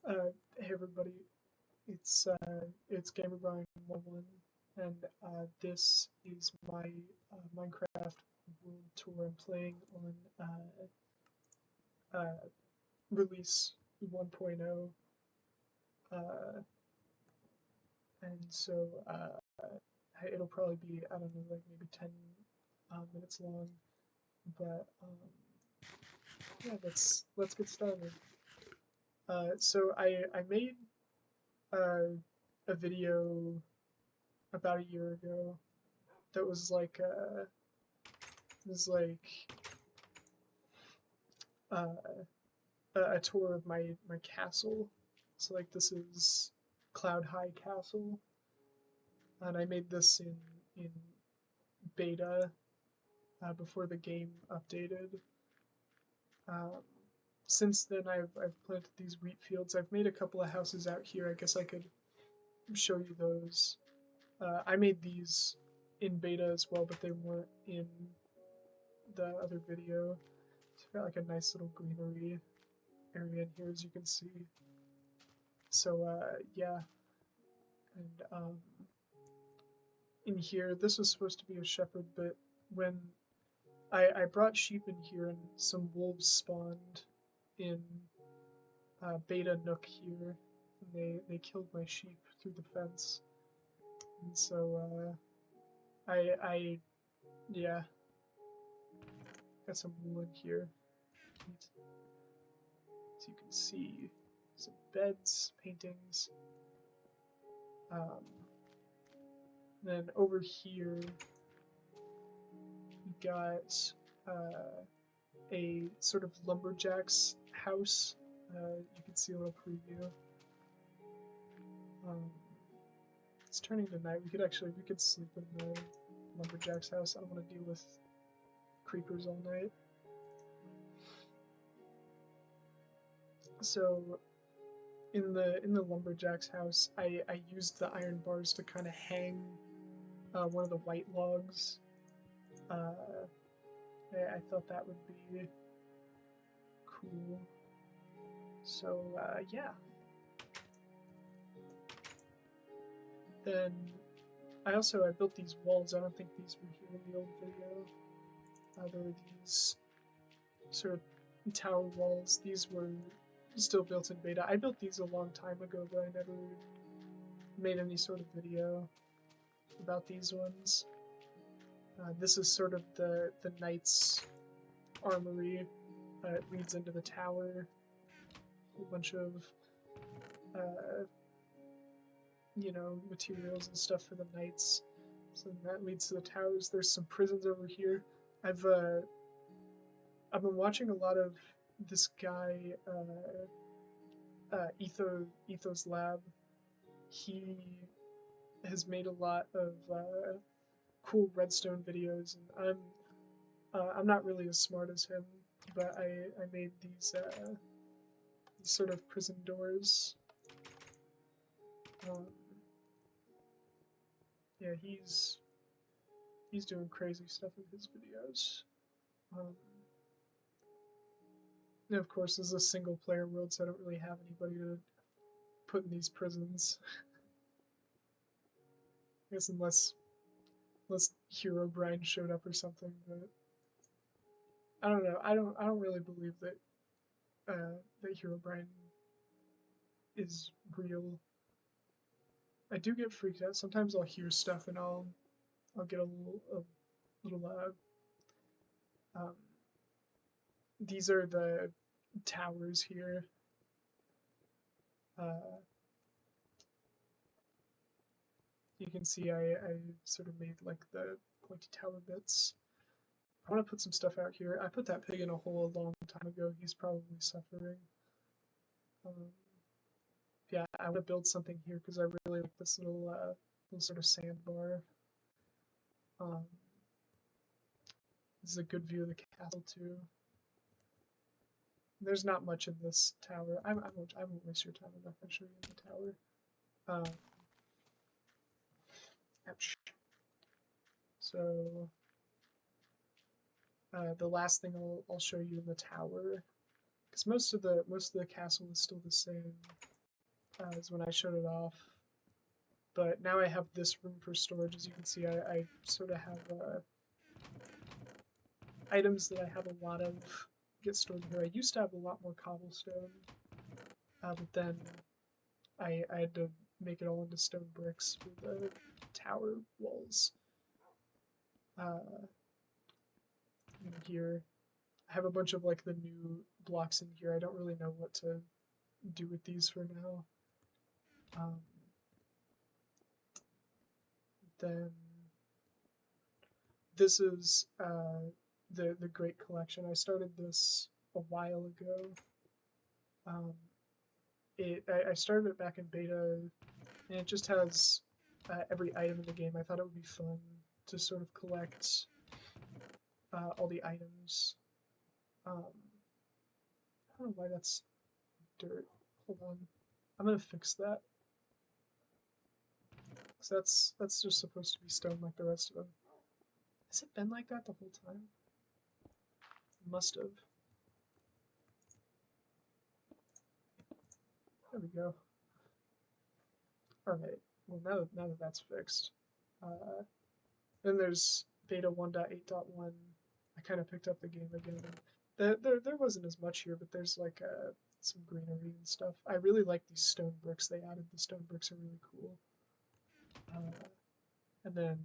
Hey everybody, it's GamerBrian11, and this is my Minecraft World Tour. I'm playing on release 1.0, and so it'll probably be, I don't know, like maybe 10 minutes long. But yeah, let's get started. So I made a video about a year ago that was like uh, a tour of my castle. So like this is Cloud High Castle, and I made this in beta before the game updated. Um, since then, I've planted these wheat fields. I've made a couple of houses out here. I guess I could show you those. I made these in beta as well, but they weren't in the other video. So I've got like a nice little greenery area in here, as you can see. So yeah, and in here, this was supposed to be a shepherd, but when I brought sheep in here and some wolves spawned in beta Nook here, and they killed my sheep through the fence, and so I yeah, got some wool in here. So you can see some beds, paintings. Then over here, we got a sort of lumberjack's house. You can see a little preview. It's turning to night. We could sleep in the lumberjack's house. I don't want to deal with creepers all night. So in the lumberjack's house, I used the iron bars to kind of hang one of the white logs. I thought that would be cool. So yeah. Then I built these walls. I don't think these were here in the old video. There were these sort of tower walls. These were still built in beta. I built these a long time ago, but I never made any sort of video about these ones. This is sort of the knight's armory. It leads into the tower. A whole bunch of materials and stuff for the knights. So that leads to the towers. There's some prisons over here. I've been watching a lot of this guy, Ethos Lab. He has made a lot of cool redstone videos, and I'm not really as smart as him, but I made these sort of prison doors. Yeah, he's doing crazy stuff in his videos. And of course, this is a single player world, so I don't really have anybody to put in these prisons. I guess unless Herobrine showed up or something, but I don't know. I don't really believe that that Herobrine is real. I do get freaked out. Sometimes I'll hear stuff and I'll get a little these are the towers here. You can see I sort of made like the pointy tower bits. I want to put some stuff out here. I put that pig in a hole a long time ago. He's probably suffering. Yeah, I want to build something here because I really like this little sort of sandbar. This is a good view of the castle too. There's not much in this tower. I won't waste your time. I'm not going to show you the tower. Ouch. So the last thing I'll show you in the tower, because most of the castle is still the same. is when I showed it off. But now I have this room for storage. As you can see, I sort of have items that I have a lot of get stored here. I used to have a lot more cobblestone, but then I had to make it all into stone bricks for the tower walls. In here, I have a bunch of like the new blocks in here. I don't really know what to do with these for now. Then this is the Great Collection. I started this a while ago. I started it back in beta, and it just has every item in the game. I thought it would be fun to sort of collect all the items. I don't know why that's dirt. Hold on. I'm gonna fix that. So that's just supposed to be stone like the rest of them. Has it been like that the whole time? It must have. There we go. Alright, well now that that's fixed. Then there's beta 1.8.1. I kind of picked up the game again. There wasn't as much here, but there's like some greenery and stuff. I really like these stone bricks they added. The stone bricks are really cool. And then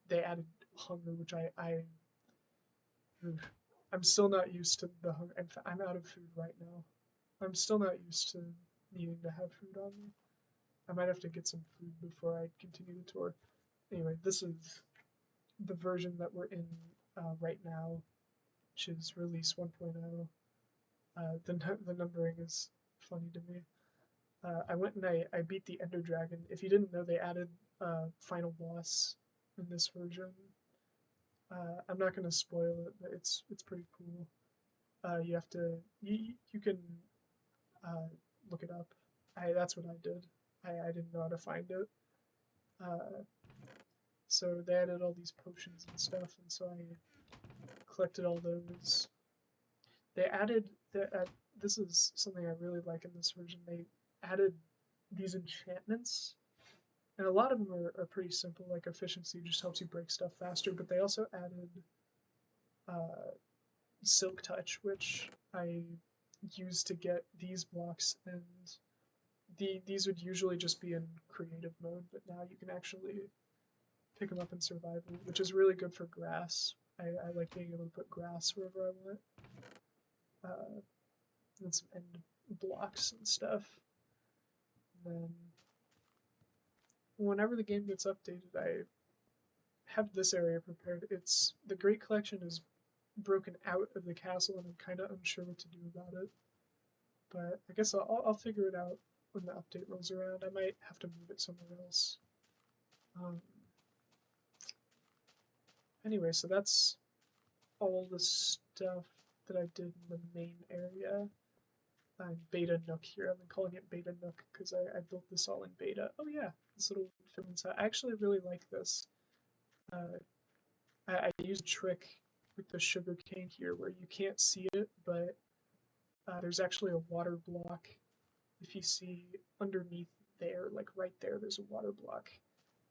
they added hunger, which I'm still not used to the hunger. I'm out of food right now. I'm still not used to needing to have food on me. I might have to get some food before I continue the tour. Anyway, this is the version that we're in right now, which is release 1.0. The numbering is funny to me. I went and I beat the Ender Dragon. If you didn't know, they added final boss in this version. I'm not going to spoil it, but it's pretty cool. You have to you can look it up. That's what I did. I didn't know how to find it. So they added all these potions and stuff, and so I collected all those. They added this is something I really like in this version. They added these enchantments, and a lot of them are pretty simple, like efficiency just helps you break stuff faster, but they also added Silk Touch, which I used to get these blocks, and these would usually just be in creative mode, but now you can actually pick them up in survival, which is really good for grass. I like being able to put grass wherever I want. And some end blocks and stuff. And then whenever the game gets updated, I have this area prepared. The Great Collection is broken out of the castle, and I'm kind of unsure what to do about it. But I guess I'll figure it out when the update rolls around. I might have to move it somewhere else. Anyway, so that's all the stuff that I did in the main area. Beta Nook here. I've been calling it Beta Nook because I built this all in beta. Oh yeah, this little film inside. I actually really like this. I use a trick with the sugar cane here where you can't see it, but there's actually a water block. If you see underneath there, like right there, there's a water block.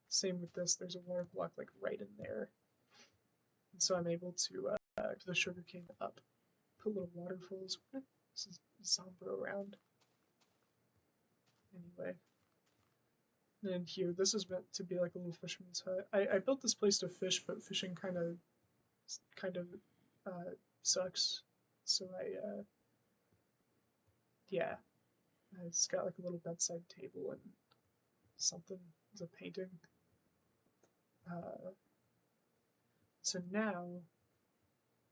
Same with this, there's a water block like right in there. And so I'm able to the sugar cane up, put little waterfalls. This is Zombro around. Anyway. And here, this is meant to be like a little fisherman's hut. I built this place to fish, but fishing kind of sucks. So yeah, it's got like a little bedside table and something as a painting. So now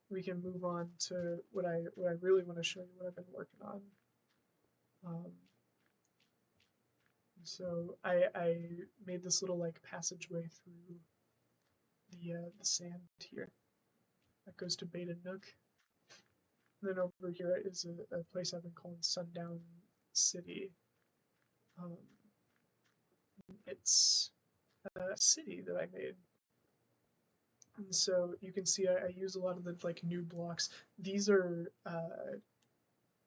we can move on to what I really want to show you, what I've been working on. So I made this little like passageway through the sand here that goes to Beta Nook. And then over here is a place I've been calling Sundown City. It's a city that I made. And so you can see I use a lot of the like new blocks. These are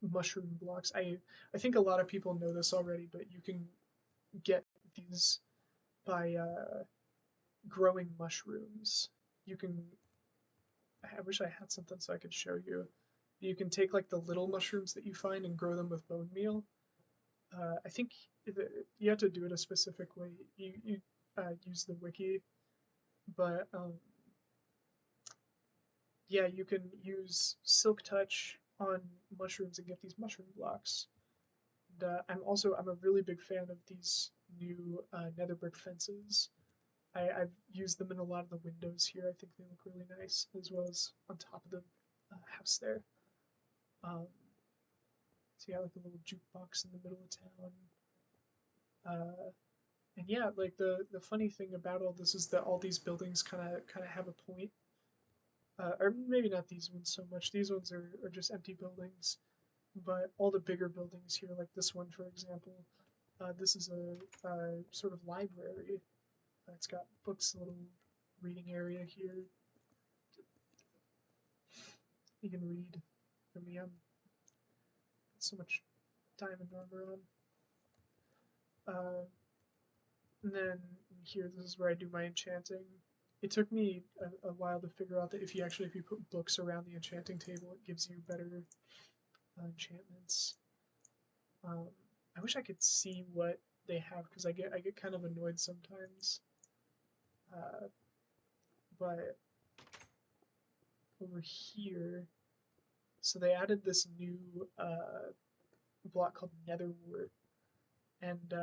mushroom blocks. I think a lot of people know this already, but you can get these by growing mushrooms. You can. I wish I had something so I could show you. You can take like the little mushrooms that you find and grow them with bone meal. I think you have to do it a specific way. You use the wiki, but yeah, you can use Silk Touch on mushrooms and get these mushroom blocks. And I'm a really big fan of these new nether brick fences. I've used them in a lot of the windows here. I think they look really nice, as well as on top of the house there. Um, so yeah, like a little jukebox in the middle of town. And yeah, like the funny thing about all this is that all these buildings kind of have a point, or maybe not these ones so much. These ones are just empty buildings, but all the bigger buildings here, like this one for example, this is a sort of library. It's got books, a little reading area here. You can read. For me, I'm so much diamond armor on. And then here, this is where I do my enchanting. It took me a while to figure out that if you put books around the enchanting table, it gives you better enchantments. I wish I could see what they have because I get kind of annoyed sometimes. But over here, so they added this new block called Netherwort, and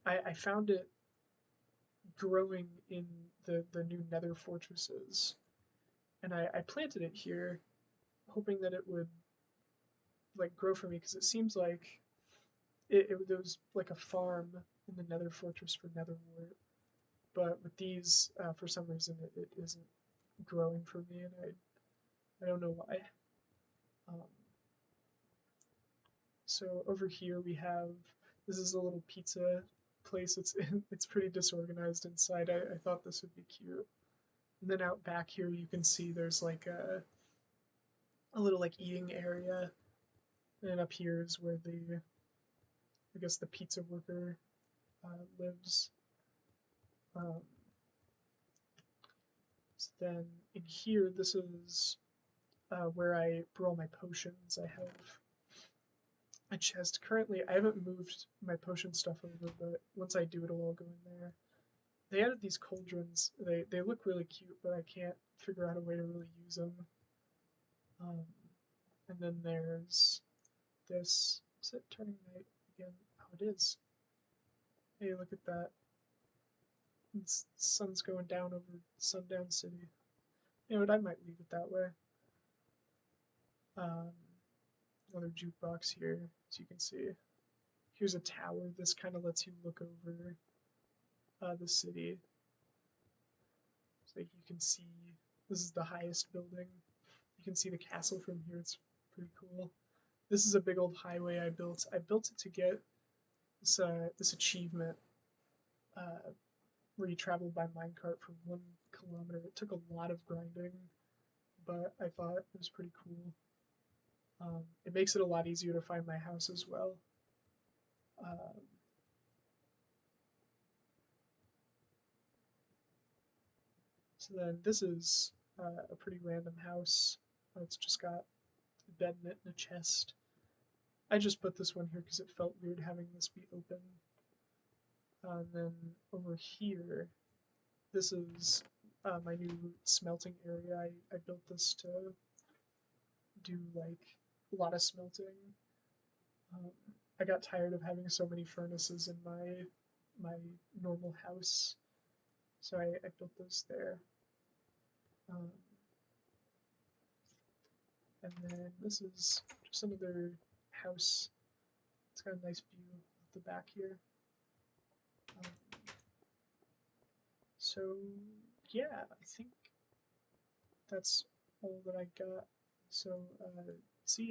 I found it growing in the new Nether fortresses, and I planted it here, hoping that it would like grow for me because it seems like there was like a farm in the Nether fortress for Netherwort, but with these, for some reason, it isn't growing for me, and I don't know why. Um, so over here we have, this is a little pizza place. It's pretty disorganized inside. I thought this would be cute. And then out back here you can see there's like a little like eating area. And up here is where I guess the pizza worker lives. Um, so then in here, this is where I brew all my potions. I have a chest. Currently, I haven't moved my potion stuff over, but once I do, it'll all go in there. They added these cauldrons. They look really cute, but I can't figure out a way to really use them. And then there's this. Is it turning night again? Oh, it is. Hey, look at that. The sun's going down over Sundown City. You know what? I might leave it that way. Um, Another jukebox here, as you can see. Here's a tower. This kind of lets you look over the city. So you can see, this is the highest building. You can see the castle from here. It's pretty cool. This is a big old highway I built. I built it to get this achievement where you travel by minecart for 1 kilometer. It took a lot of grinding, but I thought it was pretty cool. It makes it a lot easier to find my house as well. So then this is a pretty random house. It's just got a bed in it and a chest. I just put this one here because it felt weird having this be open. And then over here, this is my new smelting area. I built this to do like a lot of smelting. I got tired of having so many furnaces in my normal house, so I built this there. And then this is just another house. It's got a nice view of the back here. So yeah, I think that's all that I got. So see ya.